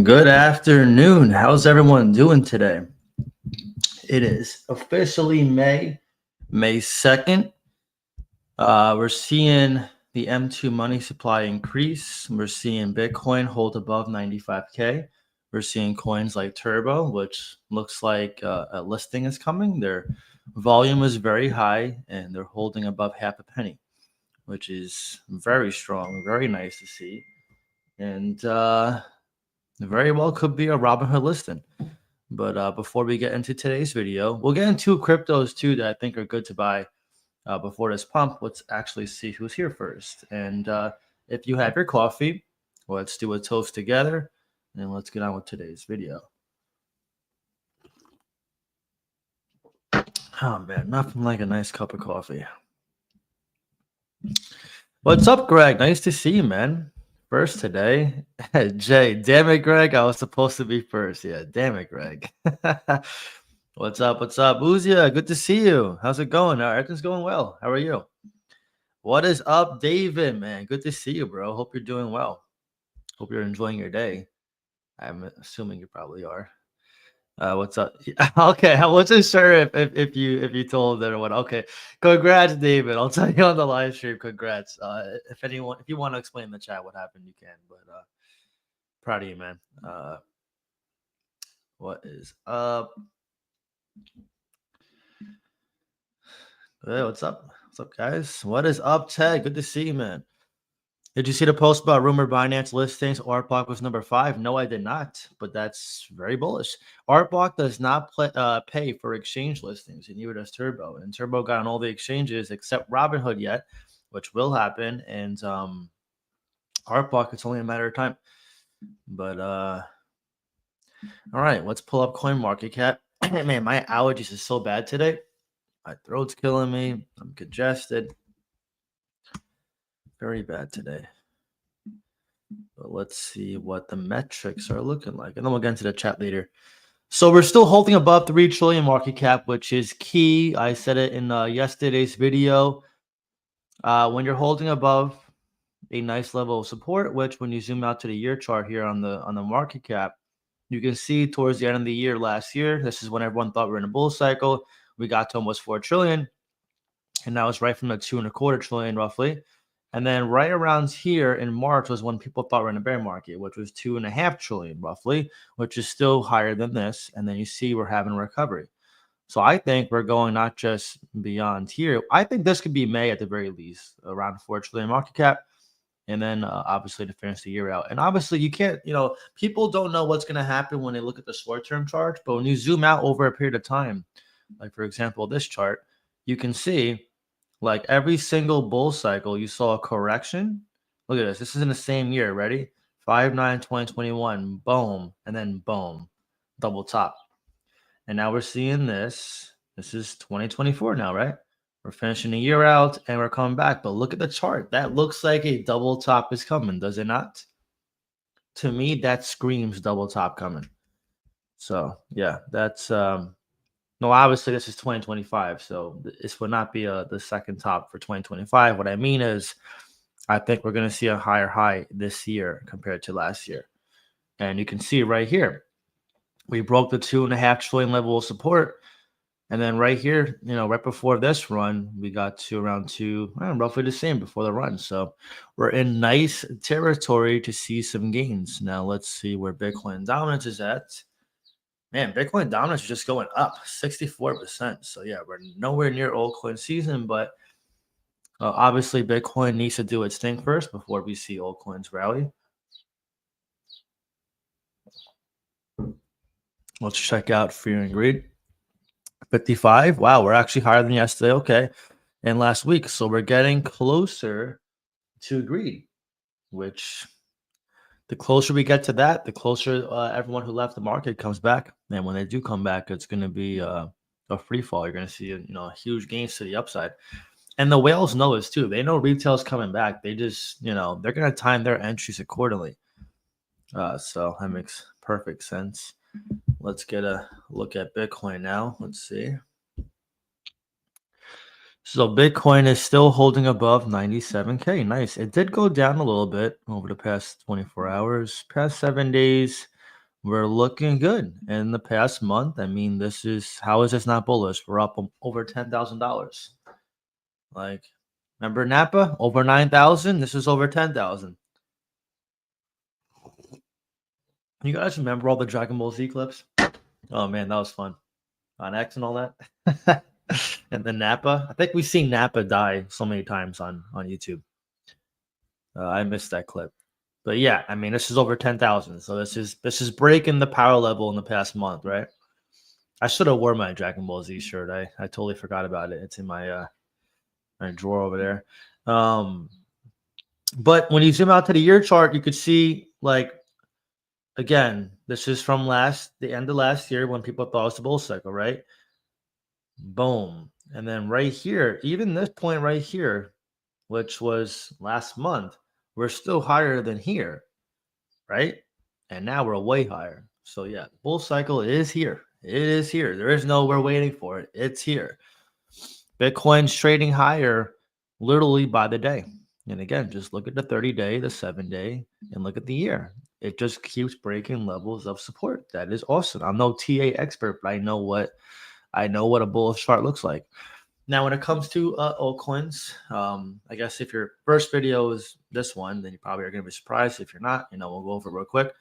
Good afternoon. How's everyone doing today? It is officially May 2nd. We're seeing the M2 money supply increase. We're seeing Bitcoin hold above 95K. We're seeing coins like Turbo, which looks like a listing is coming. Their volume is very high and they're holding above half a penny, which is very strong, very nice to see. And very well could be a Robinhood listing. But before we get into today's video, we'll get into cryptos too that I think are good to buy before this pump. Let's actually see who's here first. And if you have your coffee, let's do a toast together and let's get on with today's video. Oh man, nothing like a nice cup of coffee. What's up, Greg? Nice to see you, man. First today. Jay, damn it, Greg. I was supposed to be first. Yeah, damn it, Greg. What's up? What's up? Uzia, good to see you. How's it going? Everything's going well. How are you? What is up, David, man? Good to see you, bro. Hope you're doing well. Hope you're enjoying your day. I'm assuming you probably are. What's up? Okay, I wasn't sure if you told everyone. Okay, congrats, David. I'll tell you on the live stream. Congrats. If you want to explain in the chat what happened, you can. But proud of you, man. What is up? Hey, what's up? What's up, guys? What is up, Ted? Good to see you, man. Did you see the post about rumored Binance listings? Artblock was number 5. No, I did not, but that's very bullish. Artblock does not pay for exchange listings, and neither does Turbo. And Turbo got on all the exchanges except Robinhood yet, which will happen. And Artblock, it's only a matter of time. But all right, let's pull up CoinMarketCap. Man, my allergies is so bad today. My throat's killing me. I'm congested. Very bad today. But let's see what the metrics are looking like. And then we'll get into the chat later. So we're still holding above 3 trillion market cap, which is key. I said it in yesterday's video. When you're holding above a nice level of support, which when you zoom out to the year chart here on the market cap, you can see towards the end of the year last year, this is when everyone thought we were in a bull cycle. We got to almost 4 trillion. And that was right from the 2.25 trillion roughly. And then right around here in March was when people thought we're in a bear market, which was 2.5 trillion roughly, which is still higher than this. And then you see we're having a recovery. So I think we're going not just beyond here. I think this could be May at the very least, around 4 trillion market cap. And then obviously to finish the year out. And obviously you can't, people don't know what's going to happen when they look at the short-term chart. But when you zoom out over a period of time, like for example, this chart, you can see like every single bull cycle, you saw a correction. Look at this. This is in the same year. Ready? 5/9/2021. Boom. And then boom. Double top. And now we're seeing this. This is 2024 now, right? We're finishing the year out and we're coming back. But look at the chart. That looks like a double top is coming, does it not? To me, that screams double top coming. So, yeah, that's no, obviously this is 2025, so this would not be the second top for 2025. What I mean is I think we're going to see a higher high this year compared to last year. And you can see right here, we broke the 2.5 trillion level of support. And then right here, right before this run, we got to around 2, roughly the same before the run. So we're in nice territory to see some gains. Now let's see where Bitcoin dominance is at. Man, Bitcoin dominance is just going up 64%. So yeah, we're nowhere near altcoin season, but obviously Bitcoin needs to do its thing first before we see altcoins rally. Let's check out Fear and Greed. 55. Wow, we're actually higher than yesterday. Okay. And last week. So we're getting closer to greed, which the closer we get to that, the closer everyone who left the market comes back. And when they do come back, it's going to be a free fall. You're going to see, huge gains to the upside. And the whales know this too. They know retail's coming back. They just, they're going to time their entries accordingly. So that makes perfect sense. Let's get a look at Bitcoin now. Let's see. So Bitcoin is still holding above 97K. Nice. It did go down a little bit over the past 24 hours, past 7 days. we're looking good in the past month. I mean, how is this not bullish? We're up over $10,000. Like, remember Napa over 9,000? This is over 10,000. You guys remember all the Dragon Ball Z clips? Oh man, that was fun on X and all that. And then Napa. I think we've seen Napa die so many times on YouTube. I missed that clip. But yeah, I mean, this is over 10,000. So this is breaking the power level in the past month, right? I should have worn my Dragon Ball Z shirt. I totally forgot about it. It's in my drawer over there. But when you zoom out to the year chart, you could see, like, again, this is from the end of last year when people thought it was a bull cycle, right? Boom. And then right here, even this point right here, which was last month, we're still higher than here, right? And now we're way higher. So yeah, bull cycle is here. It is here. There is no we're waiting for it. It's here. Bitcoin's trading higher literally by the day. And again, just look at the 30-day, the 7-day, and look at the year. It just keeps breaking levels of support. That is awesome. I'm no TA expert, but I know what a bullish chart looks like. Now, when it comes to altcoins, I guess if your first video is this one, then you probably are going to be surprised. If you're not, we'll go over it real quick.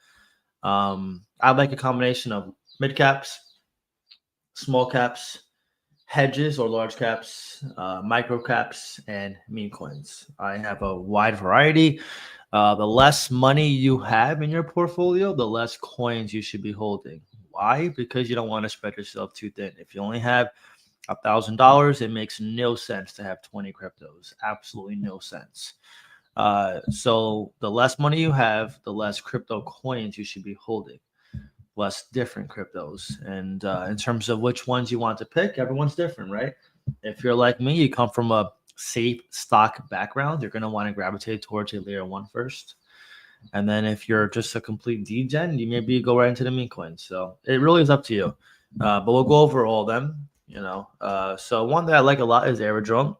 I like a combination of mid caps, small caps, hedges or large caps, micro caps, and meme coins. I have a wide variety. The less money you have in your portfolio, the less coins you should be holding. Why? Because you don't want to spread yourself too thin. If you only have $1,000, it makes no sense to have 20 cryptos. Absolutely no sense. So the less money you have, the less crypto coins you should be holding, less different cryptos. And in terms of which ones you want to pick, everyone's different, right? If you're like me, you come from a safe stock background, you're going to want to gravitate towards a layer 1 first. And then if you're just a complete degen, you maybe go right into the meme coins. So it really is up to you. But we'll go over all of them. So one that I like a lot is Aerodrome.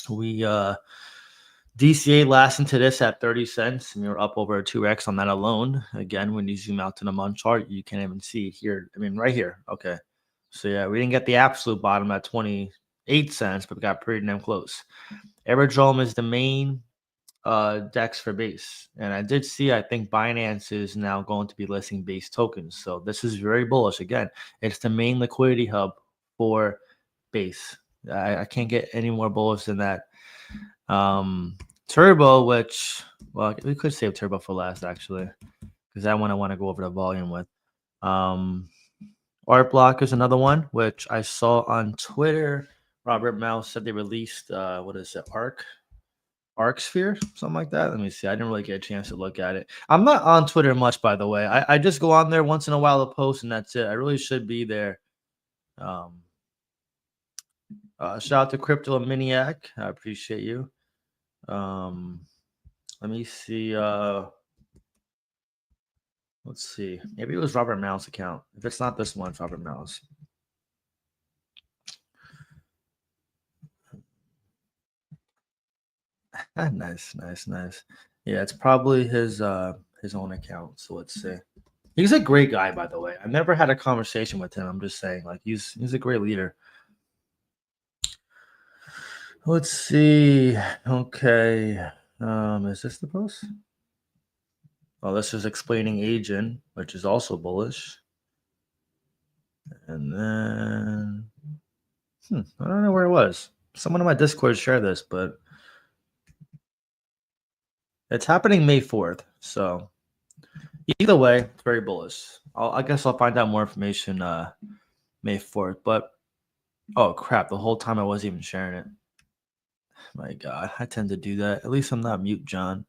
We DCA last into this at 30 cents, and we were up over 2x on that alone. Again, when you zoom out to the month chart, you can't even see it here. I mean, right here. Okay. So yeah, we didn't get the absolute bottom at 28 cents, but we got pretty damn close. Aerodrome is the main DEX for base. And I did see, I think Binance is now going to be listing base tokens. So this is very bullish. Again, it's the main liquidity hub for base. I can't get any more bullish than that. Turbo, which, well, we could save Turbo for last, actually, because that one I want to go over the volume with. Art Block is another one, which I saw on Twitter. Robert Mouse said they released, Arc Sphere, something like that. Let me see. I didn't really get a chance to look at it. I'm not on Twitter much, by the way. I just go on there once in a while to post, and that's it. I really should be there. Shout out to Crypto Miniac. I appreciate you. Let me see. Let's see. Maybe it was Robert Mouse account. If it's not this one, it's Robert Mouse. Nice. Yeah, it's probably his own account. So let's see. He's a great guy, by the way. I've never had a conversation with him. I'm just saying, like, he's a great leader. Let's see. Okay. Is this the post? Oh, this is explaining agent, which is also bullish. And then I don't know where it was. Someone in my Discord shared this, but it's happening May 4th. So either way, it's very bullish. I guess I'll find out more information May 4th. But oh crap, the whole time I wasn't even sharing it. My God, I tend to do that. At least I'm not mute, John.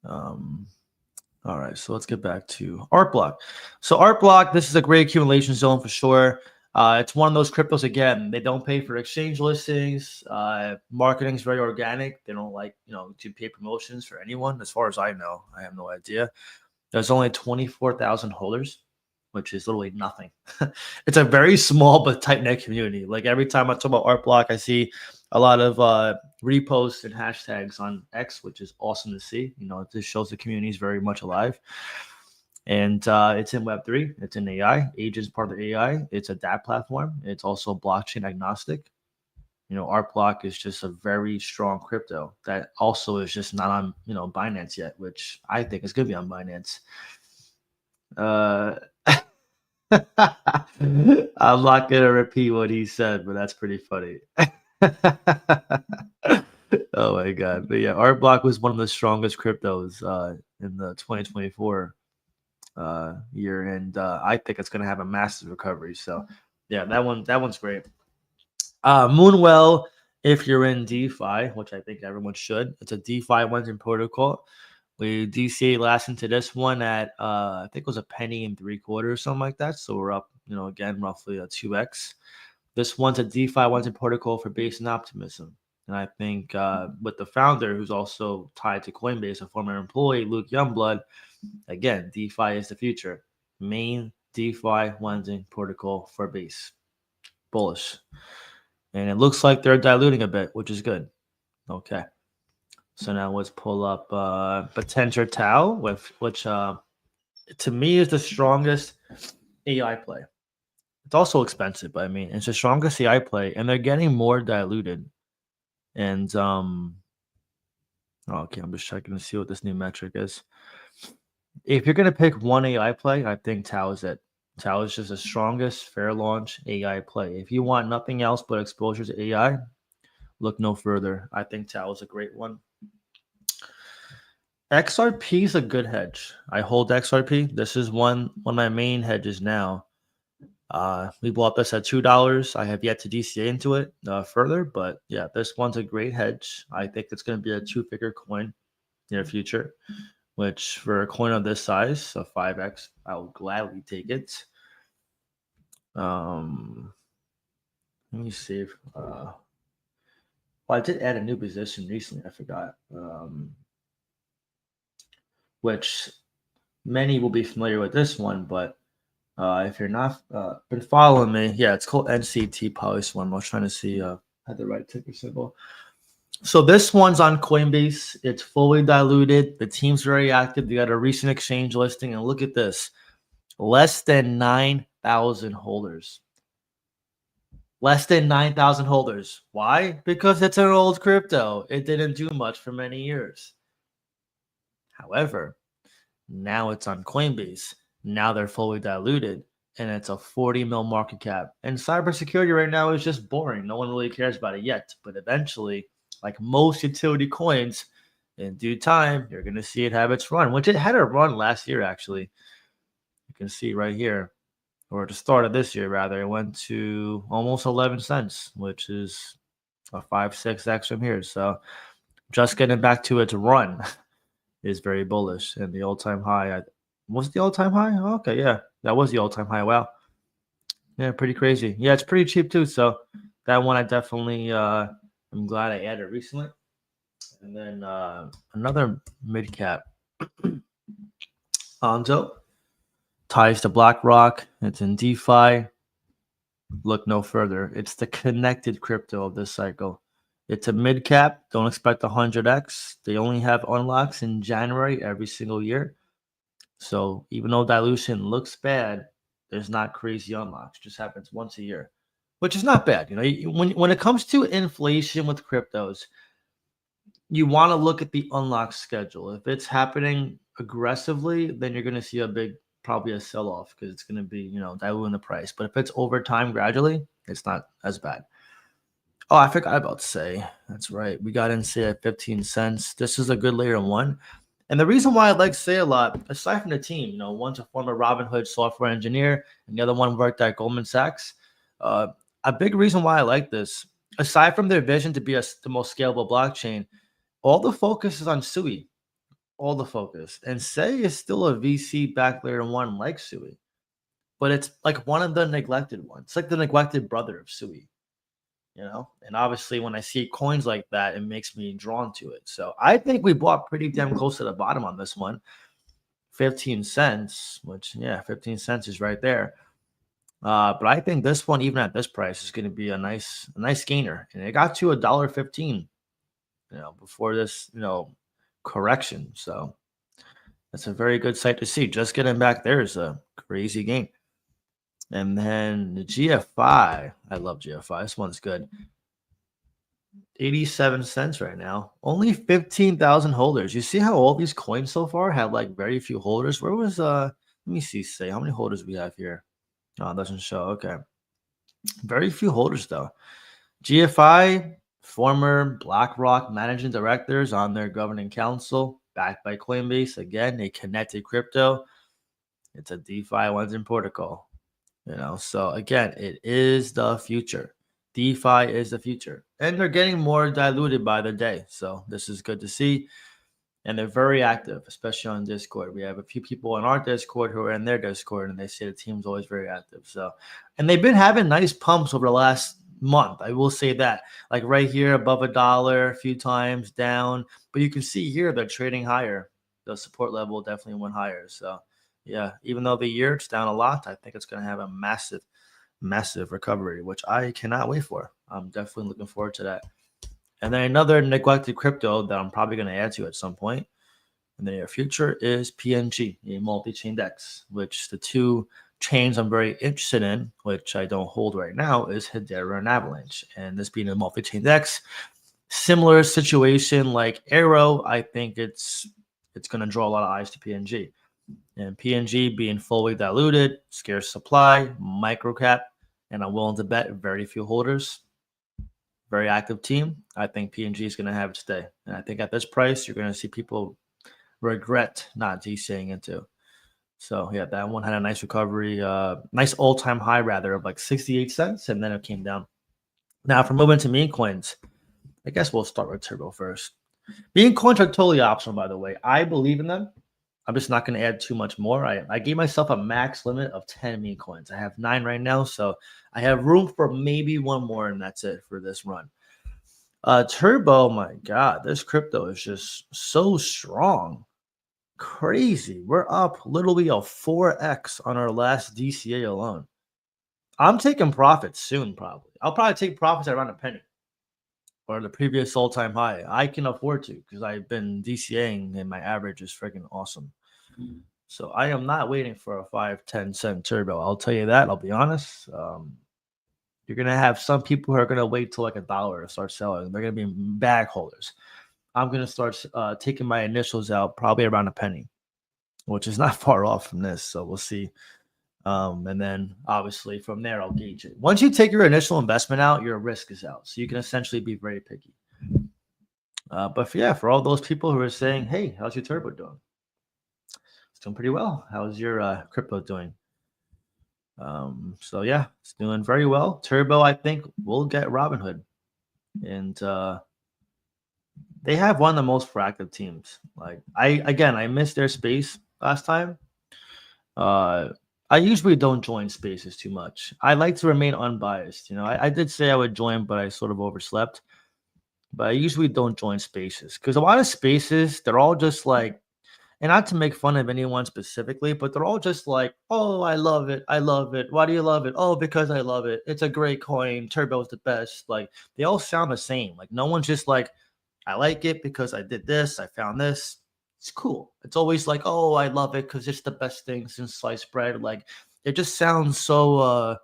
All right, so let's get back to Art Block. So Art Block, this is a great accumulation zone for sure. It's one of those cryptos, again, they don't pay for exchange listings. Marketing is very organic. They don't like, to pay promotions for anyone. As far as I know, I have no idea. There's only 24,000 holders, which is literally nothing. It's a very small but tight-knit community. Like every time I talk about Art Block, I see a lot of reposts and hashtags on X, which is awesome to see. This shows the community is very much alive. And it's in Web3. It's in AI. Agent is part of the AI. It's a DApp platform. It's also blockchain agnostic. Art Block is just a very strong crypto that also is just not on, Binance yet, which I think is going to be on Binance. Uh, I'm not going to repeat what he said, but that's pretty funny. Oh my God. But yeah, Art Block was one of the strongest cryptos in the 2024 year. And I think it's going to have a massive recovery. So yeah, that one's great. Moonwell, if you're in DeFi, which I think everyone should, it's a DeFi lending protocol. We DCA last into this one at I think it was a penny and 3/4 or something like that. So we're up, again roughly a 2x. This one's a DeFi lending protocol for Base and Optimism. And I think with the founder, who's also tied to Coinbase, a former employee, Luke Youngblood, again, DeFi is the future. Main DeFi lending protocol for Base. Bullish. And it looks like they're diluting a bit, which is good. Okay. So now let's pull up Potential Tau, which to me is the strongest AI play. It's also expensive, but I mean, it's the strongest AI play, and they're getting more diluted. And okay, I'm just checking to see what this new metric is. If you're gonna pick one AI play, I think Tau is it. Tau is just the strongest fair launch AI play. If you want nothing else but exposure to AI, look no further. I think Tau is a great one. XRP is a good hedge. I hold XRP. This is one of my main hedges now. We bought this at $2. I have yet to DCA into it further, but yeah, this one's a great hedge. I think it's going to be a 2-figure coin near future, which for a coin of this size, a 5x, I'll gladly take it. Let me see. Well, I did add a new position recently. I forgot. Which many will be familiar with this one, but if you're not been following me, yeah, it's called NCT Polyswarm. I was trying to see had the right ticker symbol. So this one's on Coinbase. It's fully diluted. The team's very active. They got a recent exchange listing, and look at this: less than 9,000 holders. Less than 9,000 holders. Why? Because it's an old crypto. It didn't do much for many years. However, now it's on Coinbase. Now they're fully diluted, and it's a 40 mil market cap. And cybersecurity right now is just boring. No one really cares about it yet. But eventually, like most utility coins, in due time, you're going to see it have its run, which it had a run last year, actually. You can see right here, or at the start of this year, rather. It went to almost 11 cents, which is a 5-6x from here. So just getting back to its run is very bullish. And the all-time high, was the all-time high? Oh, okay, yeah, that was the all-time high. Wow, yeah, pretty crazy. Yeah, it's pretty cheap too. So that one I definitely I'm glad I added recently. And then another mid cap, Onzo, ties to BlackRock. It's in DeFi. Look no further. It's the connected crypto of this cycle. It's a mid cap. Don't expect 100x. They only have unlocks in January every single year. So even though dilution looks bad, there's not crazy unlocks. It just happens once a year, which is not bad. When it comes to inflation with cryptos, you want to look at the unlock schedule. If it's happening aggressively, then you're going to see probably a sell-off because it's going to be, diluting the price. But if it's over time gradually, it's not as bad. Oh, I forgot about Say. That's right. We got in Say at 15 cents. This is a good layer one. And the reason why I like Say a lot, aside from the team, one's a former Robinhood software engineer, and the other one worked at Goldman Sachs. A big reason why I like this, aside from their vision to be the most scalable blockchain, all the focus is on Sui. All the focus. And Say is still a VC back layer one like Sui. But it's like one of the neglected ones. It's like the neglected brother of Sui. And obviously when I see coins like that, it makes me drawn to it. So I think we bought pretty damn close to the bottom on this one. 15 cents, which 15 cents is right there. But I think this one, even at this price, is going to be a nice gainer. And it got to $1.15, before this, correction. So That's a very good sight to see. Just getting back there is a crazy game. And then the GFI, I love GFI. This one's good. 87 cents right now. Only 15,000 holders. You see how all these coins so far have like very few holders? Where was let me see, say how many holders we have here. Oh, it doesn't show. Okay. Very few holders though. GFI, former BlackRock managing directors on their governing council, backed by Coinbase. Again, a connected crypto. It's a DeFi lending protocol. So again, it is the future. DeFi is the future. And they're getting more diluted by the day. So this is good to see. And they're very active, especially on Discord. We have a few people in our Discord who are in their Discord, and they say the team's always very active. So, and they've been having nice pumps over the last month. I will say that, like right here above $1, a few times down, but you can see here they're trading higher. The support level definitely went higher. So, yeah, even though the year it's down a lot, I think it's going to have a massive recovery, which I cannot wait for. I'm definitely looking forward to that. And then another neglected crypto that I'm probably going to add to at some point in the near future is PNG, a multi-chain DEX, which the two chains I'm very interested in, which I don't hold right now, is Hedera and Avalanche. And this being a multi-chain DEX, similar situation like Arrow, I think it's going to draw a lot of eyes to PNG. And PNG being fully diluted, scarce supply, microcap, and I'm willing to bet very few holders. Very active team. I think PNG is going to have its day. And I think at this price, you're going to see people regret not DCing into. So, yeah, that one had a nice recovery, nice all-time high, rather, of like 68 cents, and then it came down. Now, for moving to meme coins, I guess we'll start with Turbo first. Meme coins are totally optional, by the way. I believe in them. I'm just not going to add too much more. I gave myself a max limit of 10 meme coins. I have 9 right now, so I have room for maybe one more, and that's it for this run. Turbo, my God, this crypto is just so strong. Crazy. We're up literally a 4x on our last DCA alone. I'm taking profits soon, probably. I'll probably take profits at around a penny or the previous all-time high. I can afford to because I've been DCAing and my average is freaking awesome. So I am not waiting for a 5-10 cent turbo. I'll tell you that. I'll be honest. You're going to have some people who are going to wait till like $1 to start selling. They're going to be bag holders. I'm going to start taking my initials out probably around a penny, which is not far off from this. So we'll see. And then obviously from there, I'll gauge it. Once you take your initial investment out, your risk is out. So you can essentially be very picky. But for all those people who are saying, hey, how's your turbo doing? It's doing pretty well. How's your crypto doing? So yeah, it's doing very well. Turbo, I think, will get Robinhood. And they have one of the most proactive teams. Like I missed their space last time. I usually don't join spaces too much. I like to remain unbiased. I did say I would join, but I sort of overslept. But I usually don't join spaces because a lot of spaces, they're all just like, and not to make fun of anyone specifically, but they're all just like, oh, I love it. I love it. Why do you love it? Oh, because I love it. It's a great coin. Turbo's the best. Like they all sound the same. Like no one's just like, I like it because I did this. I found this. It's cool. It's always like, oh, I love it because it's the best thing since sliced bread. Like it just sounds so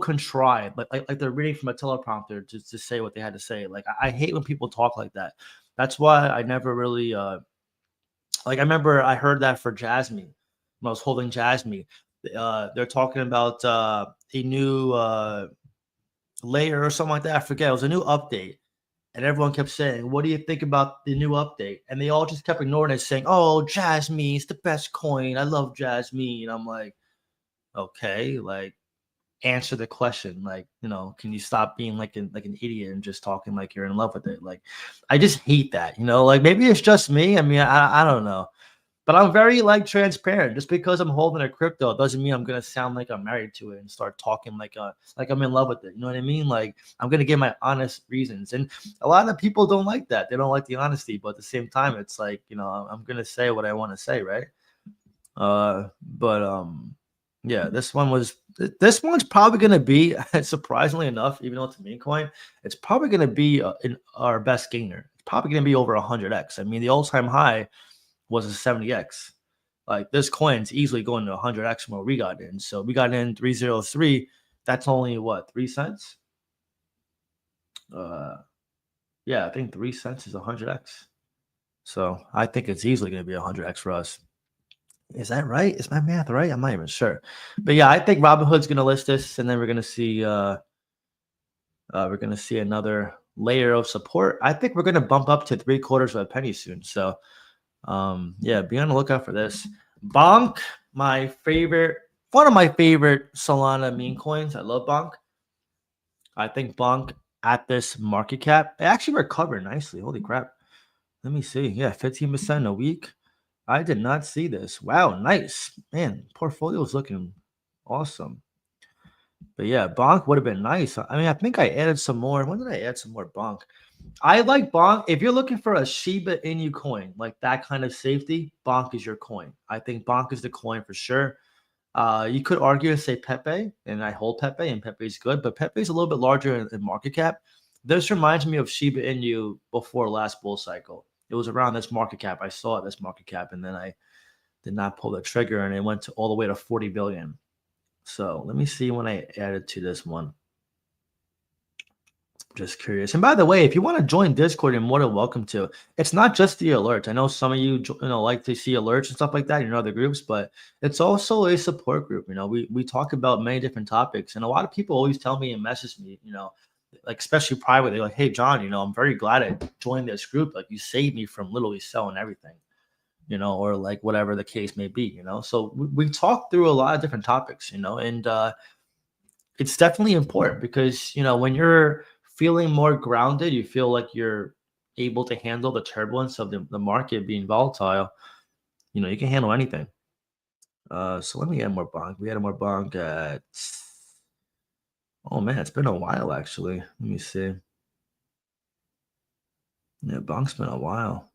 contrived, like they're reading from a teleprompter to say what they had to say. Like I hate when people talk like that. That's why I never really like I remember I heard that for Jasmine when I was holding Jasmine. They're talking about a new layer or something like that. I forget. It was a new update. And everyone kept saying, what do you think about the new update? And they all just kept ignoring it, saying, oh, Jasmine's the best coin. I love Jasmine. I'm like, okay, like answer the question. Like, can you stop being like an idiot and just talking like you're in love with it? Like, I just hate that, like maybe it's just me. I mean, I don't know. But I'm very like transparent. Just because I'm holding a crypto doesn't mean I'm gonna sound like I'm married to it and start talking like I'm in love with it. You know what I mean? Like I'm gonna give my honest reasons. And a lot of people don't like that. They don't like the honesty. But at the same time, it's like I'm gonna say what I want to say, right? Yeah, this one's probably gonna be surprisingly enough, even though it's a meme coin, it's probably gonna be in our best gainer. It's probably gonna be over 100x. I mean, the all-time high was a 70x. Like this coin's easily going to 100x from what we got in. So we got in 303. That's only what, 3 cents? Yeah, I think 3 cents is 100x. So I think it's easily going to be 100x for us. Is that right? Is my math right? I'm not even sure. But yeah, I think Robinhood's going to list this, and then we're going to see another layer of support. I think we're going to bump up to 3/4 of a penny soon. So yeah, be on the lookout for this. Bonk, one of my favorite Solana meme coins. I love Bonk. I think Bonk at this market cap, it actually recovered nicely. Holy crap. Let me see. Yeah, 15% in a week. I did not see this. Wow, nice. Man, portfolio is looking awesome. But yeah, Bonk would have been nice. I mean, I think I added some more. When did I add some more Bonk? I like Bonk. If you're looking for a Shiba Inu coin, like that kind of safety, Bonk is your coin. I think Bonk is the coin for sure. You could argue and say Pepe, and I hold Pepe, and Pepe is good, but Pepe is a little bit larger in market cap. This reminds me of Shiba Inu before last bull cycle. It was around this market cap. I saw this market cap, and then I did not pull the trigger, and it went to all the way to 40 billion. So let me see when I added to this one. Just curious. And by the way, if you want to join Discord, you're more than welcome to. It's not just the alerts. I know some of you like to see alerts and stuff like that in other groups, but it's also a support group. We talk about many different topics, and a lot of people always tell me and message me, like especially privately, like, "Hey, John, I'm very glad I joined this group. Like, you saved me from literally selling everything." Or like whatever the case may be. So we talk through a lot of different topics. And it's definitely important because when you're feeling more grounded, you feel like you're able to handle the turbulence of the market being volatile. You can handle anything. So let me add more bonk. We added more bonk at, oh man, it's been a while actually. Let me see. Yeah, bonk's been a while.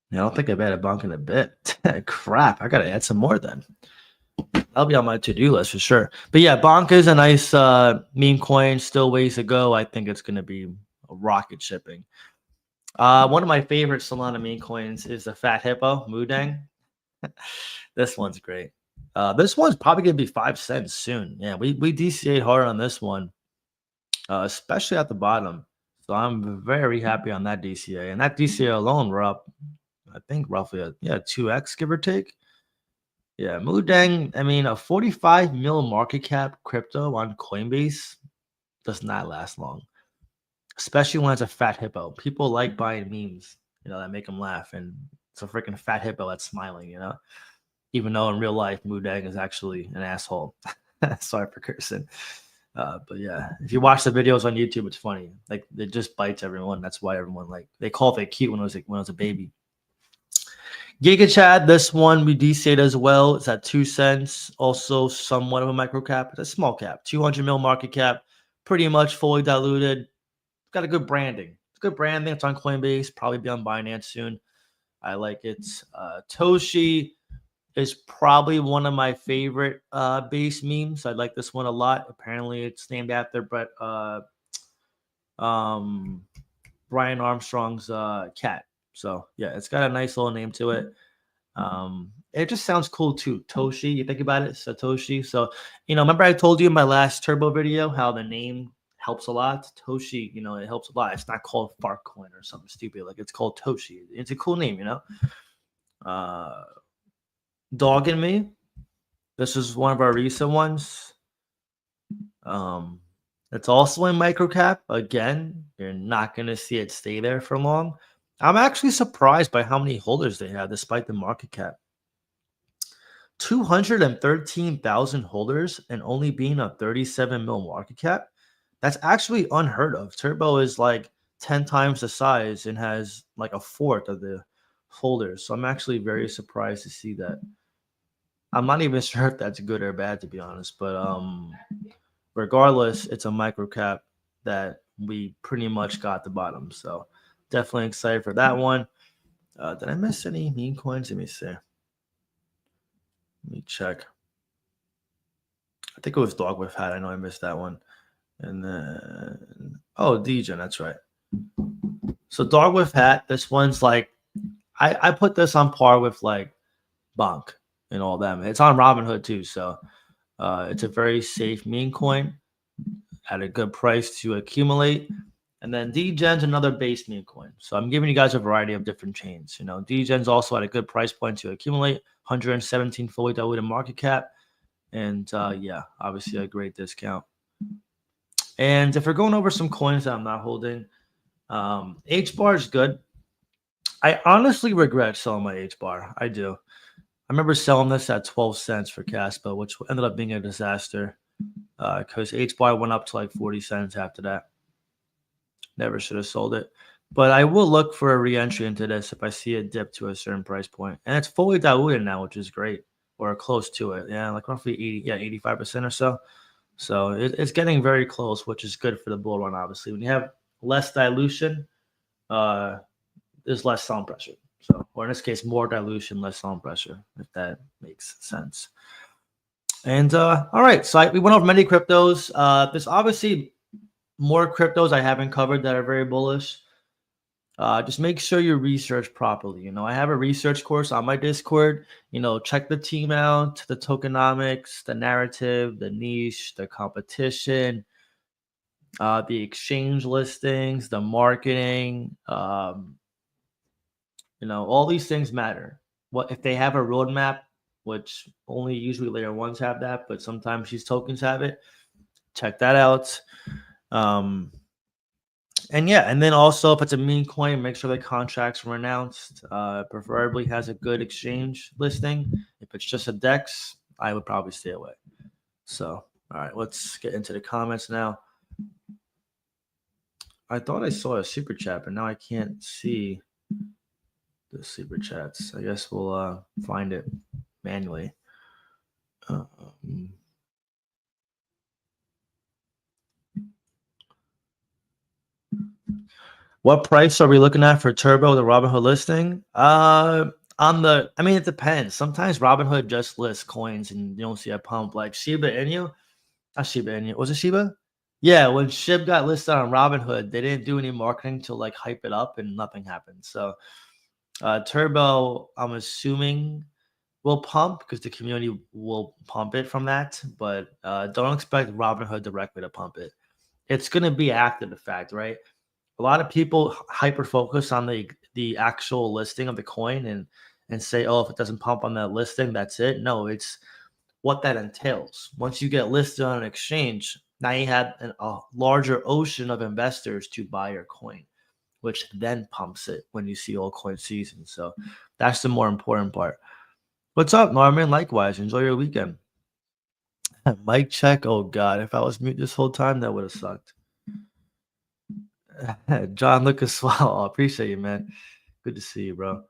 Yeah, I don't think I've added bonk in a bit. Crap, I gotta add some more then. That'll be on my to-do list for sure. But yeah, bonk is a nice meme coin. Still ways to go. I think it's gonna be a rocket shipping. One of my favorite Solana meme coins is the Fat Hippo Mudang. This one's great. This one's probably gonna be 5 cents soon. Yeah, we DCA'd hard on this one, especially at the bottom. So I'm very happy on that DCA. And that DCA alone, we're up, I think roughly 2x give or take. Yeah, Mudang, I mean, a 45 mil market cap crypto on Coinbase does not last long, especially when it's a fat hippo. People like buying memes, that make them laugh. And it's a freaking fat hippo that's smiling, even though in real life, Mudang is actually an asshole. Sorry for cursing. But yeah, if you watch the videos on YouTube, it's funny. Like, it just bites everyone. That's why everyone, they call it cute when it was a baby. Giga Chad, this one we DC'd as well. It's at 2 cents. Also somewhat of a micro cap. It's a small cap. 200 mil market cap. Pretty much fully diluted. Got a good branding. It's good branding. It's on Coinbase. Probably be on Binance soon. I like it. Toshi is probably one of my favorite base memes. I like this one a lot. Apparently, it's named after Brian Armstrong's cat. So yeah, it's got a nice little name to it. It just sounds cool too. Toshi, you think about it, Satoshi. So, remember I told you in my last turbo video how the name helps a lot. Toshi, it helps a lot. It's not called Fartcoin or something stupid. Like, it's called Toshi. It's a cool name, Dog and Me. This is one of our recent ones. It's also in microcap. Again, you're not going to see it stay there for long. I'm actually surprised by how many holders they have despite the market cap. 213,000 holders and only being a 37 mil market cap. That's actually unheard of. Turbo is like 10 times the size and has like a fourth of the holders. So I'm actually very surprised to see that. I'm not even sure if that's good or bad, to be honest. But regardless, it's a micro cap that we pretty much got the bottom. So definitely excited for that one. Did I miss any meme coins? Let me see. Let me check. I think it was Dog with Hat. I know I missed that one. And then, oh, Degen, that's right. So Dog with Hat, this one's like, I put this on par with like Bonk and all them. It's on Robinhood too, so it's a very safe meme coin at a good price to accumulate. And then Degen's another base meme coin. So I'm giving you guys a variety of different chains. You know, Degen's also at a good price point to accumulate, 117 fully diluted market cap, and yeah, obviously a great discount. And if we're going over some coins that I'm not holding, H bar is good. I honestly regret selling my H bar. I do. I remember selling this at 12 cents for Caspa, which ended up being a disaster because H bar went up to like 40 cents after that. Never should have sold it. But I will look for a re-entry into this if I see it dip to a certain price point. And it's fully diluted now, which is great. Or close to it. Yeah, like roughly 85% or so. So it's getting very close, which is good for the bull run, obviously. When you have less dilution, there's less selling pressure. So, or in this case, more dilution, less selling pressure, if that makes sense. And all right, so we went over many cryptos. There's obviously more cryptos I haven't covered that are very bullish. Just make sure you research properly. You know, I have a research course on my Discord. You know, check the team out, the tokenomics, the narrative, the niche, the competition, the exchange listings, the marketing. You know, all these things matter. What if they have a roadmap, which only usually layer ones have that, but sometimes these tokens have it. Check that out. And yeah, and then also if it's a meme coin, make sure the contracts were announced. Preferably has a good exchange listing. If it's just a DEX, I would probably stay away. So, all right, let's get into the comments now. I thought I saw a super chat, but now I can't see the super chats. I guess we'll find it manually. What price are we looking at for Turbo, the Robinhood listing? I mean, it depends. Sometimes Robinhood just lists coins and you don't see a pump. Like Shiba Inu, not Shiba Inu. Was it Shiba? Yeah, when SHIB got listed on Robinhood, they didn't do any marketing to like hype it up and nothing happened. So Turbo, I'm assuming will pump because the community will pump it from that, but don't expect Robinhood directly to pump it. It's going to be after the fact, right? A lot of people hyper focus on the actual listing of the coin and say, oh, if it doesn't pump on that listing, that's it. No, it's what that entails. Once you get listed on an exchange, now you have a larger ocean of investors to buy your coin, which then pumps it when you see altcoin season. So that's the more important part. What's up, Norman? Likewise, enjoy your weekend. Mic check. Oh God, if I was mute this whole time, that would have sucked. John Lucas, wow, I appreciate you, man. Good to see you, bro.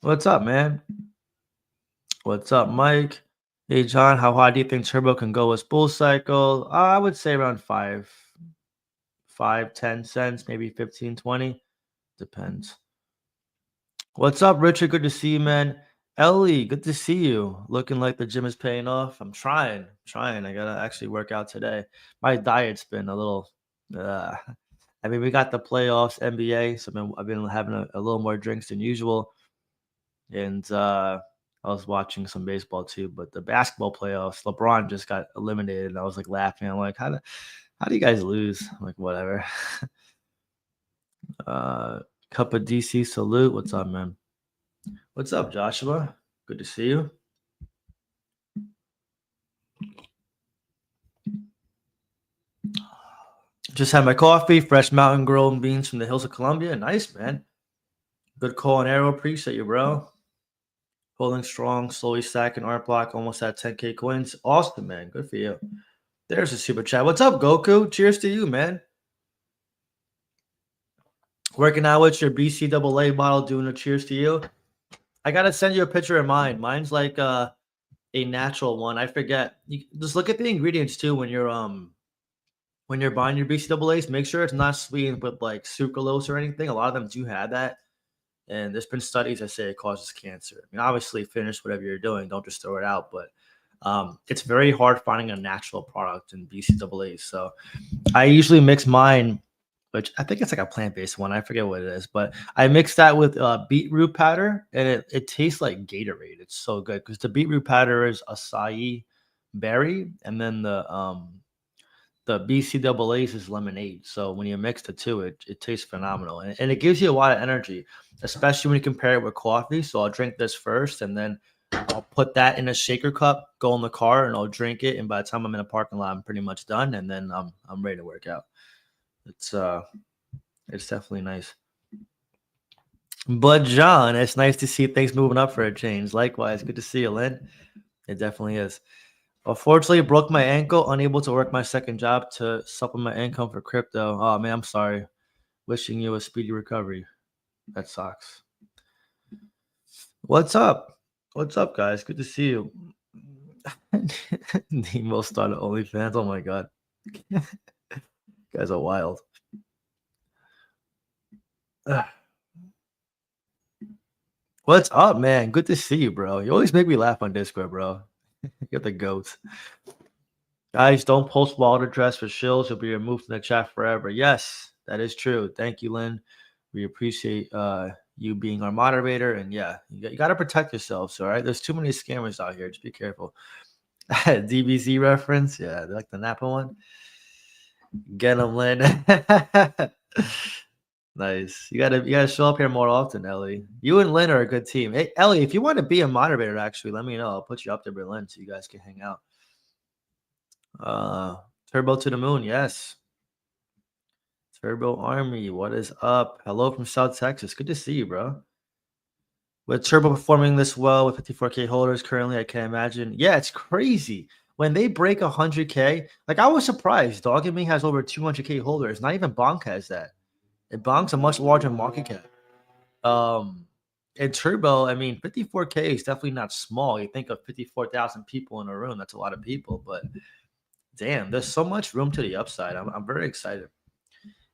What's up, man? What's up, Mike? Hey, John, how high do you think Turbo can go as bull cycle? I would say around 10 cents, maybe 15, 20. Depends. What's up, Richard? Good to see you, man. Ellie, good to see you. Looking like the gym is paying off. I'm trying. I gotta actually work out today. My diet's been a little I mean, we got the playoffs, NBA, so I've been having a little more drinks than usual. And I was watching some baseball too, but the basketball playoffs, LeBron just got eliminated. And I was like laughing. I'm like, how do you guys lose? I'm like, whatever. Cup of DC salute. What's up, man? What's up, Joshua? Good to see you. Just had my coffee, fresh mountain grown beans from the hills of Colombia. Nice, man. Good call on arrow. Appreciate you, bro. Holding strong, slowly stacking art block, almost at 10K coins. Awesome, man. Good for you. There's a super chat. What's up, Goku? Cheers to you, man. Working out with your BCAA model, doing a cheers to you. I gotta send you a picture of mine. Mine's like a natural one. I forget. You just look at the ingredients too when you're buying your BCAAs. Make sure it's not sweetened with like sucralose or anything. A lot of them do have that. And there's been studies that say it causes cancer. I mean, obviously, finish whatever you're doing. Don't just throw it out. But It's very hard finding a natural product in BCAA. So I usually mix mine, which I think it's like a plant-based one. I forget what it is, but I mix that with beetroot powder, and it tastes like Gatorade. It's so good because the beetroot powder is acai berry, and then the BCAAs is lemonade. So when you mix the two, it tastes phenomenal, and it gives you a lot of energy, especially when you compare it with coffee. So I'll drink this first, and then I'll put that in a shaker cup, go in the car, and I'll drink it. And by the time I'm in a parking lot, I'm pretty much done, and then I'm ready to work out. It's uh it's definitely nice. But John, it's nice to see things moving up for a change. Likewise, good to see you, Lynn. It definitely is. Unfortunately, broke my ankle, unable to work my second job to supplement income for crypto. Oh man, I'm sorry. Wishing you a speedy recovery. That sucks. What's up? What's up, guys? Good to see you. Nemo started OnlyFans. Oh my god. You guys are wild. Ugh. What's up, man? Good to see you, bro. You always make me laugh on Discord, bro. You're the goat. Guys, don't post wallet address for shills. You'll be removed from the chat forever. Yes, that is true. Thank you, Lynn. We appreciate you being our moderator. And yeah, you got to protect yourselves. All right. There's too many scammers out here. Just be careful. DBZ reference. Yeah, like the Napa one. Get them, Lynn. Nice. You gotta show up here more often, Ellie. You and Lynn are a good team. Hey, Ellie, if you want to be a moderator, actually, let me know. I'll put you up there with Lynn so you guys can hang out. Turbo to the moon, yes. Turbo Army, what is up? Hello from South Texas. Good to see you, bro. With Turbo performing this well with 54K holders currently, I can't imagine. Yeah, it's crazy. When they break 100K, like I was surprised. Dog and Me has over 200K holders. Not even Bonk has that. And Bonk's a much larger market cap. And Turbo, I mean, 54K is definitely not small. You think of 54,000 people in a room, that's a lot of people, but damn, there's so much room to the upside. I'm very excited.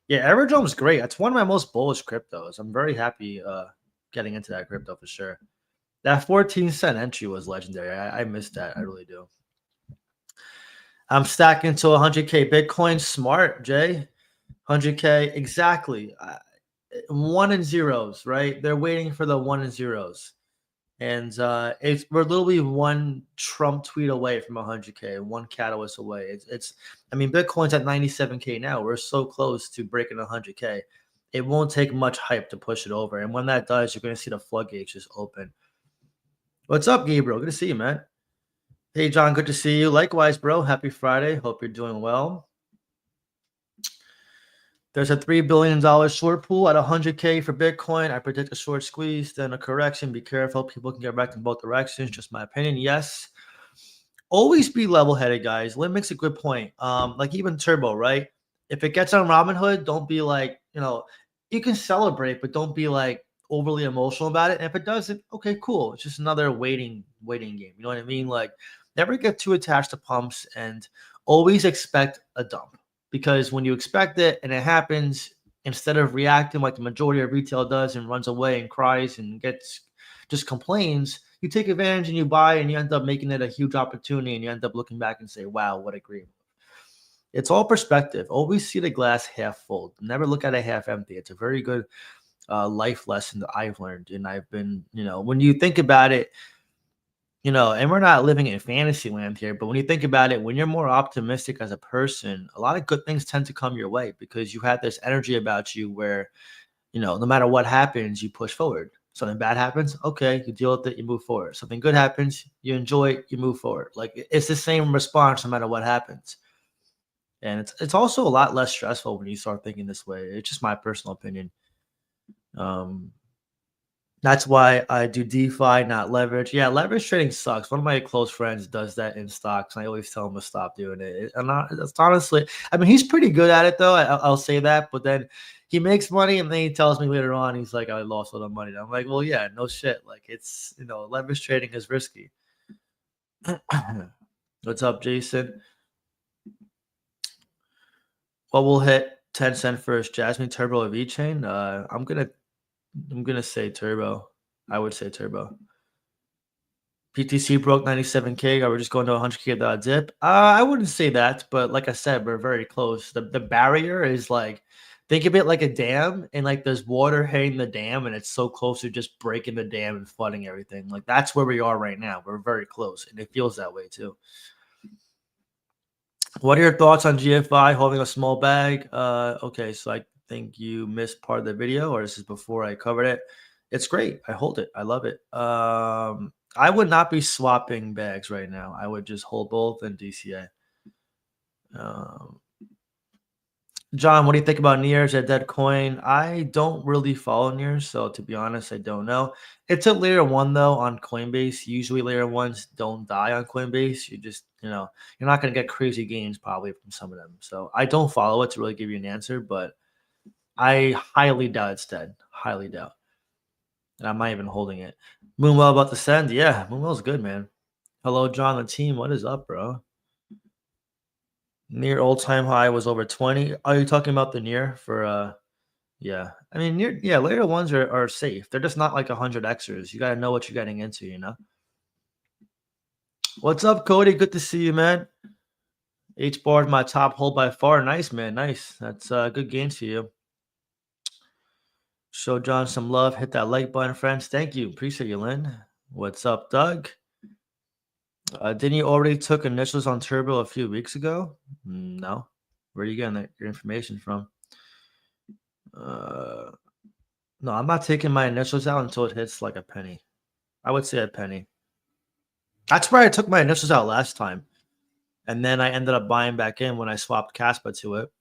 Yeah, Aerodrome's great. That's one of my most bullish cryptos. I'm very happy getting into that crypto for sure. That 14-cent entry was legendary. I missed that. I really do. I'm stacking to 100K Bitcoin. Smart, Jay. 100K, exactly. One and zeros, right? They're waiting for the one and zeros. And we're literally one Trump tweet away from 100K, one catalyst away. I mean, Bitcoin's at 97K now. We're so close to breaking 100K. It won't take much hype to push it over. And when that does, you're going to see the floodgates just open. What's up, Gabriel? Good to see you, man. Hey, John, good to see you. Likewise, bro. Happy Friday. Hope you're doing well. There's a $3 billion short pool at 100K for Bitcoin. I predict a short squeeze, then a correction. Be careful. People can get wrecked in both directions. Just my opinion. Yes. Always be level-headed, guys. Lynn makes a good point. Like even Turbo, right? If it gets on Robinhood, don't be like, you can celebrate, but don't be like overly emotional about it. And if it doesn't, okay, cool. It's just another waiting game. You know what I mean? Like never get too attached to pumps and always expect a dump. Because when you expect it and it happens, instead of reacting like the majority of retail does and runs away and cries and just complains, you take advantage and you buy and you end up making it a huge opportunity and you end up looking back and say, wow, what a great move. It's all perspective. Always see the glass half full. Never look at it half empty. It's a very good life lesson that I've learned. And I've been, when you think about it, and we're not living in fantasy land here, but when you think about it, when you're more optimistic as a person, a lot of good things tend to come your way because you have this energy about you where, no matter what happens, you push forward. Something bad happens, okay, you deal with it, you move forward. Something good happens, you enjoy it, you move forward. Like it's the same response no matter what happens. And it's also a lot less stressful when you start thinking this way. It's just my personal opinion. That's why I do DeFi, not leverage. Yeah, leverage trading sucks. One of my close friends does that in stocks, and I always tell him to stop doing it. It's honestly, I mean, he's pretty good at it, though. I'll say that. But then he makes money, and then he tells me later on, he's like, I lost all the money. And I'm like, well, yeah, no shit. Like, it's, leverage trading is risky. What's up, Jason? What will hit 10 cent first? Jasmine, Turbo, or VeChain? I'm gonna say Turbo. I would say Turbo. PTC broke 97K. Are we just going to 100K without a dip? I wouldn't say that, but like I said, we're very close. The barrier is like, think of it like a dam, and like there's water hitting the dam, and it's so close to just breaking the dam and flooding everything. Like that's where we are right now. We're very close, and it feels that way too. What are your thoughts on GFI holding a small bag? Okay, so I think you missed part of the video, or this is before I covered it. It's great. I hold it. I love it. I would not be swapping bags right now. I would just hold both and DCA. John, what do you think about Nears at Dead Coin? I don't really follow Nears, so to be honest, I don't know. It's a layer one though on Coinbase. Usually layer ones don't die on Coinbase. You just, you're not going to get crazy gains probably from some of them. So I don't follow it to really give you an answer, but I highly doubt it's dead. Highly doubt. And I'm not even holding it. Moonwell about to send? Yeah, Moonwell's good, man. Hello, John, the team. What is up, bro? Near all-time high was over 20. Are you talking about the near for yeah. I mean later ones are safe. They're just not like 100xers. You gotta know what you're getting into. What's up, Cody? Good to see you, man. H bar is my top hold by far. Nice, man. Nice. That's good gains for you. Show John some love. Hit that like button, friends. Thank you. Appreciate you, Lynn. What's up, Doug? Didn't you already took initials on Turbo a few weeks ago? No. Where are you getting your information from? No, I'm not taking my initials out until it hits like a penny. I would say a penny. That's where I took my initials out last time. And then I ended up buying back in when I swapped Caspa to it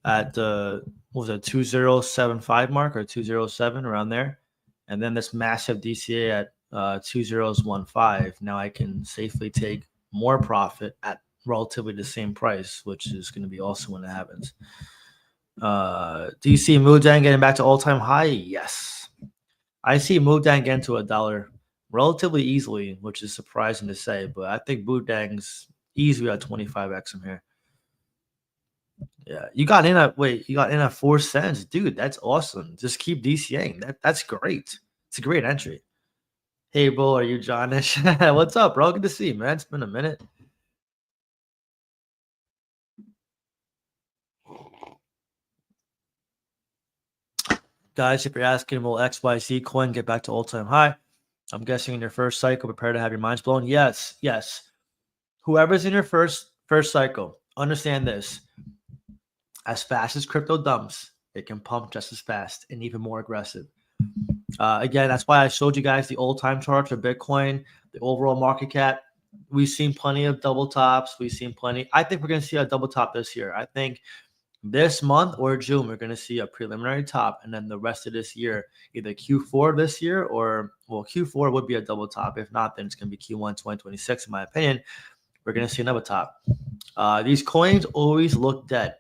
at the, what was it, 2075 mark or 207 around there. And then this massive DCA at 2015. Now I can safely take more profit at relatively the same price, which is going to be awesome when it happens. Do you see Moodang getting back to all-time high? Yes. I see Moodang getting to $1 relatively easily, which is surprising to say, but I think Moodang's easily at 25x from here. Yeah, you got in at 4 cents, dude. That's awesome. Just keep DCAing. That's great. It's a great entry. Hey, Bull, are you Johnish? What's up, bro? Good to see you, man. It's been a minute. Guys, if you're asking, will XYZ coin get back to all-time high? I'm guessing in your first cycle, prepare to have your minds blown. Yes. Whoever's in your first cycle, understand this. As fast as crypto dumps, it can pump just as fast and even more aggressive. Again, that's why I showed you guys the all-time charts for Bitcoin, the overall market cap. We've seen plenty of double tops. We've seen plenty. I think we're going to see a double top this year. I think this month or June, we're going to see a preliminary top. And then the rest of this year, either Q4 this year or, well, Q4 would be a double top. If not, then it's going to be Q1 2026, in my opinion. We're going to see another top. These coins always look dead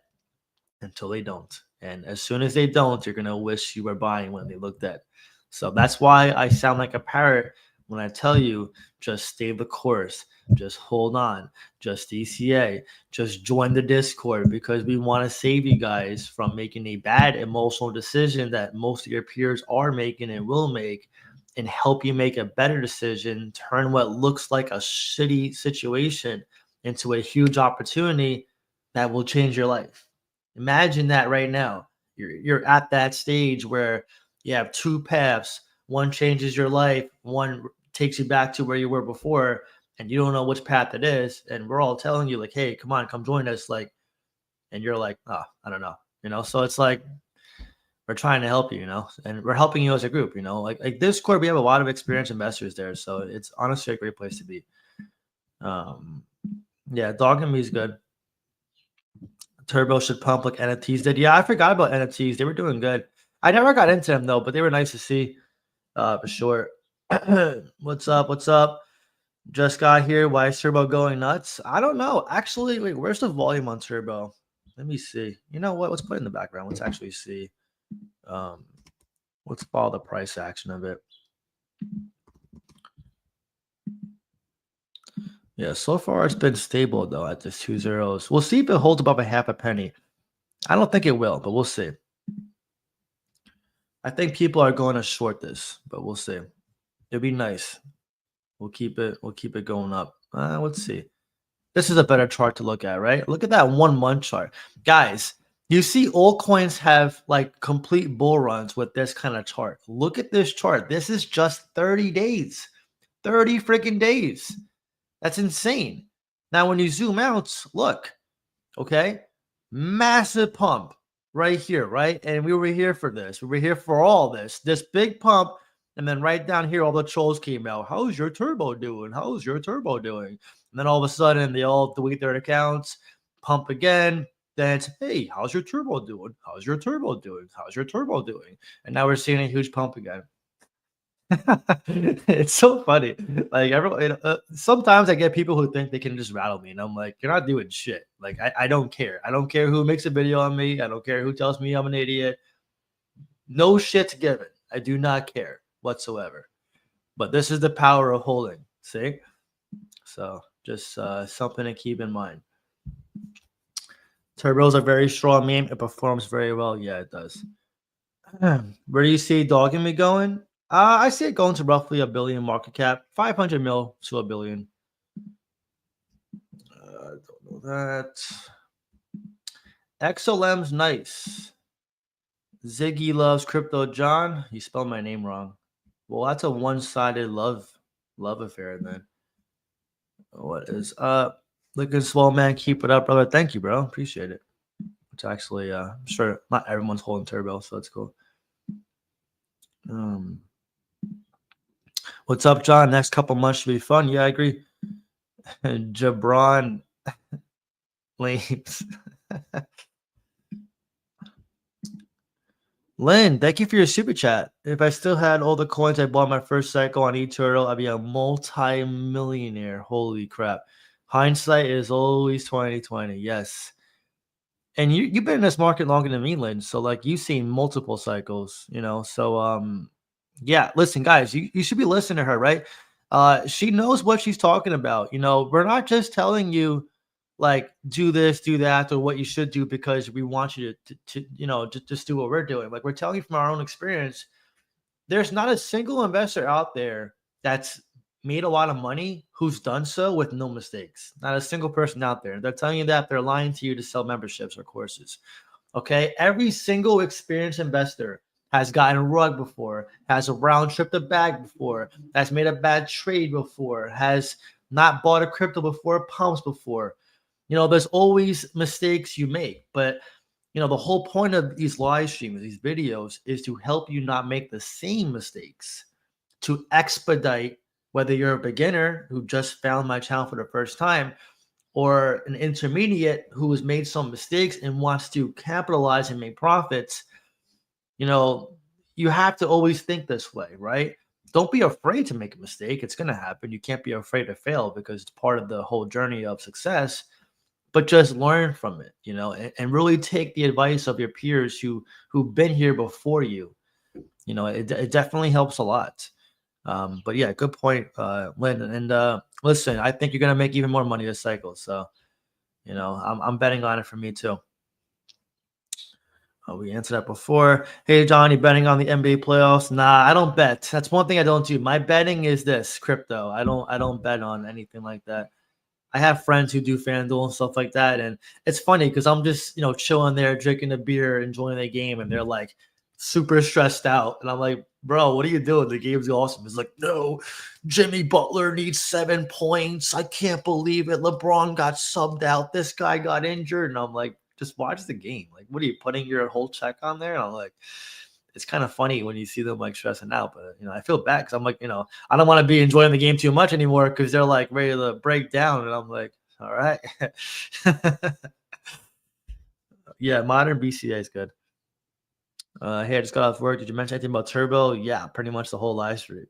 until they don't. And as soon as they don't, you're going to wish you were buying when they look dead. So that's why I sound like a parrot when I tell you, just stay the course, just hold on, just DCA, just join the Discord, because we want to save you guys from making a bad emotional decision that most of your peers are making and will make, and help you make a better decision, turn what looks like a shitty situation into a huge opportunity that will change your life. Imagine that right now. You're at that stage where you have two paths. One changes your life, one takes you back to where you were before, and you don't know which path it is. And we're all telling you, like, hey, come on, come join us. Like, and you're like, oh, I don't know. So it's like, we're trying to help you, and we're helping you as a group, like Discord, we have a lot of experienced investors there. So it's honestly a great place to be. Yeah, Dog and Me is good. Turbo should pump like NFTs did. Yeah, I forgot about NFTs. They were doing good. I never got into them though, but they were nice to see, for sure. What's up? Just got here. Why is Turbo going nuts? I don't know. Actually, wait, where's the volume on Turbo? Let me see. You know what? Let's put it in the background. Let's actually see. Let's follow the price action of it. Yeah, so far it's been stable though at this 2 zeros. We'll see if it holds above a half a penny. I don't think it will, but we'll see. I think people are going to short this, but we'll see. It'd be nice. We'll keep it going up. Let's see. This is a better chart to look at, right? Look at that 1 month chart. Guys, you see altcoins have like complete bull runs with this kind of chart. Look at this chart. This is just 30 days. 30 freaking days. That's insane. Now, when you zoom out, look, okay, massive pump right here, right? And we were here for this. We were here for all this big pump. And then right down here, all the trolls came out. How's your turbo doing? How's your turbo doing? And then all of a sudden, they all delete their accounts, pump again. Then it's, hey, how's your turbo doing? How's your turbo doing? How's your turbo doing? And now we're seeing a huge pump again. It's so funny. Like everyone, sometimes I get people who think they can just rattle me, and I'm like, you're not doing shit. Like I don't care. I don't care who makes a video on me. I don't care who tells me I'm an idiot. No shit's given. I do not care whatsoever. But this is the power of holding. See? So just something to keep in mind. Turbo's a very strong meme. It performs very well. Yeah, it does. Where do you see dogging me going? I see it going to roughly $1 billion market cap, 500 mil to $1 billion. I don't know that. XLM's nice. Ziggy loves Crypto John. You spelled my name wrong. Well, that's a one-sided love affair then. What is up? Looking swell, man. Keep it up, brother. Thank you, bro. Appreciate it. It's actually, I'm sure not everyone's holding turbo, so that's cool. What's up, John? Next couple months should be fun. Yeah, I agree. Jabron Lames. Lynn, thank you for your super chat. If I still had all the coins I bought my first cycle on eTurtle, I'd be a multi-millionaire. Holy crap. Hindsight is always 2020. Yes. And you've been in this market longer than me, Lynn. So like you've seen multiple cycles, you know. So yeah, listen, guys, you should be listening to her, right? She knows what she's talking about. You know, we're not just telling you like do this, do that, or what you should do because we want you to you know, just do what we're doing. Like we're telling you from our own experience. There's not a single investor out there that's made a lot of money who's done so with no mistakes. Not a single person out there. They're telling you that they're lying to you to sell memberships or courses. Okay, every single experienced investor has gotten rug before, has a round tripped a bag before, has made a bad trade before, has not bought a crypto before, pumps before. You know, there's always mistakes you make, but you know, the whole point of these live streams, these videos, is to help you not make the same mistakes, to expedite whether you're a beginner who just found my channel for the first time or an intermediate who has made some mistakes and wants to capitalize and make profits. You know, you have to always think this way, right? Don't be afraid to make a mistake. It's going to happen. You can't be afraid to fail because it's part of the whole journey of success. But just learn from it, you know, and really take the advice of your peers who've been here before you. You know, it definitely helps a lot. But yeah, good point, Lynn. And listen, I think you're gonna make even more money this cycle. So, you know, I'm betting on it for me too. We answered that before. Hey, John, you betting on the NBA playoffs? Nah, I don't bet. That's one thing I don't do. My betting is this crypto. I don't bet on anything like that. I have friends who do FanDuel and stuff like that. And it's funny because I'm just, you know, chilling there, drinking a beer, enjoying the game. And they're like super stressed out. And I'm like, bro, what are you doing? The game's awesome. It's like, no, Jimmy Butler needs 7 points. I can't believe it. LeBron got subbed out. This guy got injured. And I'm like, just watch the game. Like, what are you putting your whole check on there? And I'm like, it's kind of funny when you see them like stressing out, but you know, I feel bad because I'm like, you know, I don't want to be enjoying the game too much anymore because they're like ready to break down, and I'm like, all right, yeah, modern BCA is good. Hey, I just got off work. Did you mention anything about Turbo? Yeah, pretty much the whole live stream.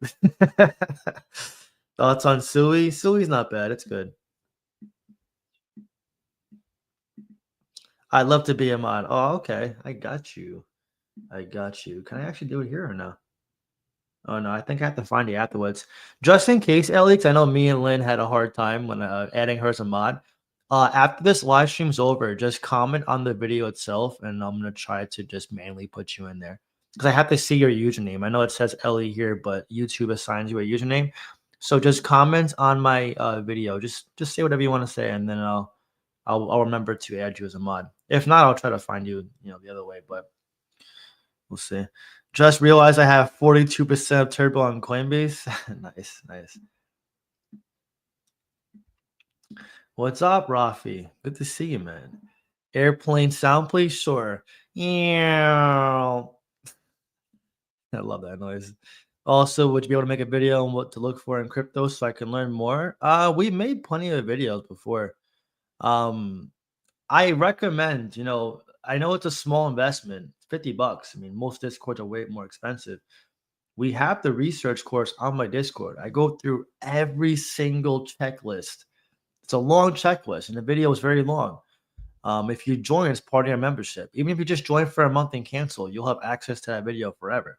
Thoughts on Sui? Sui's not bad. It's good. I'd love to be a mod. Oh, okay. I got you. Can I actually do it here or no? Oh no, I think I have to find it afterwards. Just in case, Alex, I know me and Lynn had a hard time when adding her as a mod. After this live stream's over, just comment on the video itself, and I'm gonna try to just manually put you in there because I have to see your username. I know it says Ellie here, but YouTube assigns you a username, So just comment on my video. Just say whatever you want to say, and then I'll remember to add you as a mod. If not, I'll try to find you, the other way. But we'll see. Just realized I have 42% of Turbo on Coinbase. Nice, nice. What's up, Rafi? Good to see you, man. Airplane sound, please. Sure. Yeah. I love that noise. Also, would you be able to make a video on what to look for in crypto so I can learn more? We made plenty of videos before. I recommend, I know it's a small investment, $50. I mean, most Discords are way more expensive. We have the research course on my Discord. I go through every single checklist. It's a long checklist, and the video is very long. If you join as part of your membership, even if you just join for a month and cancel, you'll have access to that video forever.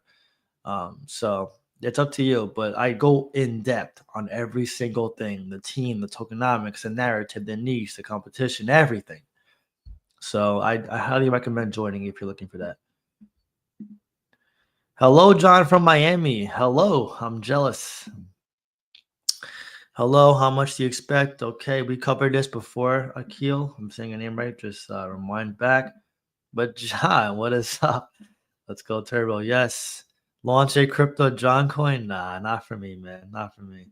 So it's up to you, but I go in depth on every single thing, the team, the tokenomics, the narrative, the niche, the competition, everything. So I highly recommend joining if you're looking for that. Hello, John from Miami. Hello, I'm jealous. Hello, how much do you expect? Okay, we covered this before, Akil. I'm saying your name right. Just rewind back. But John, what is up? Let's go Turbo. Yes. Launch a crypto John coin? Nah, not for me, man. Not for me.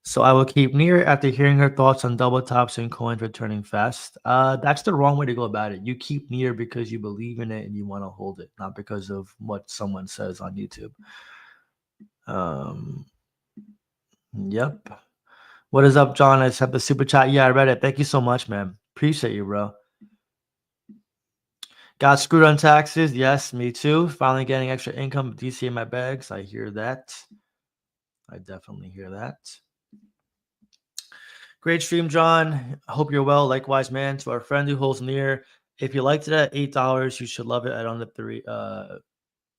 So I will keep near after hearing her thoughts on double tops and coins returning fast. That's the wrong way to go about it. You keep near because you believe in it and you want to hold it, not because of what someone says on YouTube. Yep. What is up, John? I sent the super chat. Yeah, I read it. Thank you so much, man. Appreciate you, bro. Got screwed on taxes. Yes, me too. Finally getting extra income, DC in my bags. I hear that. I definitely hear that. Great stream, John. I hope you're well. Likewise, man. To our friend who holds near. If you liked it at $8, you should love it at under three.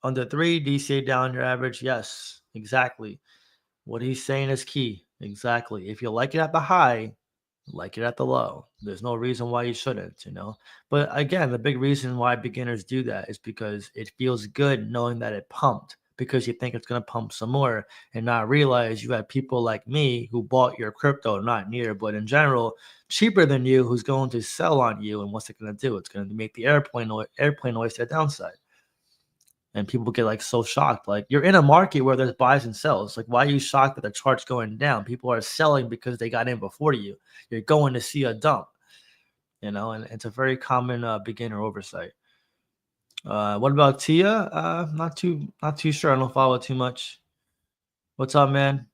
Under three, DCA down your average. Yes, exactly. What he's saying is key. Exactly. If you like it at the high, like it at the low. There's no reason why you shouldn't, But again, the big reason why beginners do that is because it feels good knowing that it pumped, because you think it's going to pump some more and not realize you have people like me who bought your crypto, not near, but in general, cheaper than you, who's going to sell on you. And what's it going to do? It's going to make the airplane noise to the downside. And people get like so shocked. Like, you're in a market where there's buys and sells. Like, why are you shocked that the chart's going down? People are selling because they got in before you. You're going to see a dump, and it's a very common beginner oversight. What about Tia? Not too sure. I don't follow it too much. What's up, man?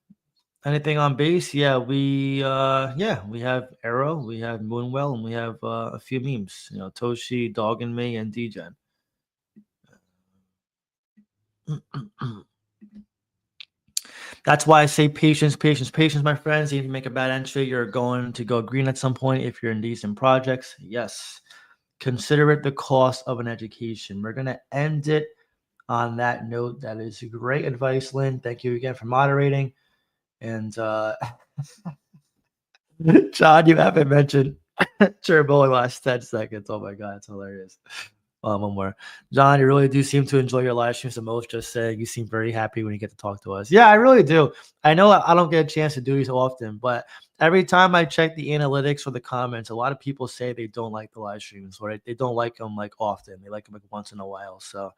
Anything on base? Yeah, we have Arrow, we have Moonwell, and we have a few memes. Toshi, Dog and Me, and Dgen. That's why I say patience, patience, patience, my friends. If you make a bad entry, you're going to go green at some point if you're in decent projects. Yes. Consider it the cost of an education. We're going to end it on that note. That is great advice, Lynn. Thank you again for moderating. And John, you haven't mentioned Turbo in the last 10 seconds. Oh my God, it's hilarious. One more. John, you really do seem to enjoy your live streams the most. Just saying, you seem very happy when you get to talk to us. Yeah, I really do. I know I don't get a chance to do these often, but every time I check the analytics or the comments, a lot of people say they don't like the live streams, or they don't like them like often. They like them like once in a while. So,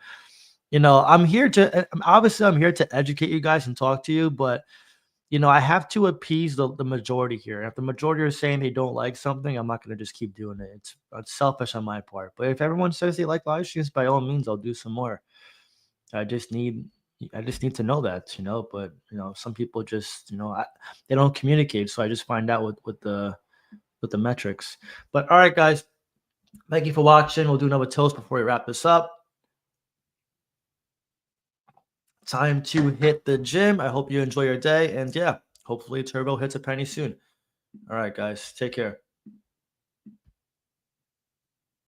I'm here to educate you guys and talk to you, but I have to appease the majority here. If the majority are saying they don't like something, I'm not going to just keep doing it. It's selfish on my part. But if everyone says they like live streams, by all means, I'll do some more. I just need to know that, But some people just, they don't communicate. So I just find out with the metrics. But all right, guys, thank you for watching. We'll do another toast before we wrap this up. Time to hit the gym. I hope you enjoy your day. And yeah, hopefully Turbo hits a penny soon. All right, guys, take care.